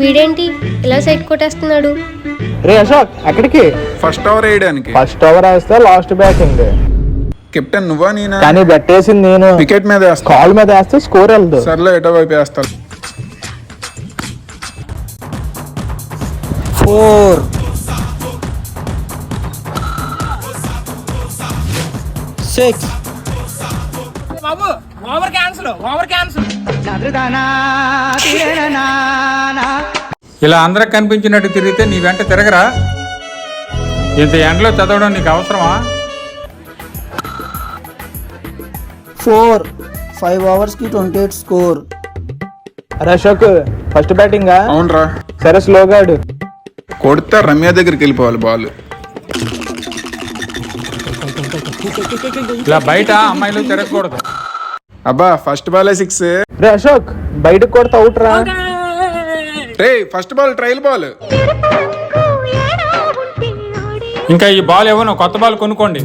వీడేంటి ఇలా సైట్ కొట్టేస్తున్నాడు? రే అశోక్ ఎక్కడికి? ఫస్ట్ ఓవర్ వేయడానికి. ఫస్ట్ ఓవర్ వేస్తే లాస్ట్ బ్యాటింగ్. కెప్టెన్ నువ్వా నేనా? కానీ బెట్టేసింది నేను. వికెట్ మీద వేస్తా. కాల్ మీద వేస్తే స్కోర్ వెళ్దు. సర్లే ఎటో వైపు వేస్తా. 4 6 బాబు ఓవర్ క్యాన్సిల్. ఇలా అందరికి కనిపించినట్టు తిరిగితే నీ వెంట తిరగరా? ఇంత ఎండలో చదవడం నీకు అవసరమా? 4 5 ఓవర్స్కి 28 స్కోర్. అరే అశోక్ ఫస్ట్ బ్యాటింగ్. అవునరా. సరే స్లోగా ఆడు. కొడితే రమ్య దగ్గరికి వెళ్ళిపోవాలి బాల్. ఇలా బయట అమ్మాయిలు తిరగకూడదు. అబ్బా ఫస్ట్ బాలే 6. రే అశోక్ బయటకు కొడితే అవుట్ రా. రే ఫస్ట్ బాల్ ట్రయల్ బాల్. ఇంకా ఈ బాల్ ఇవ్వను, కొత్త బాల్ కొనుక్కోండి.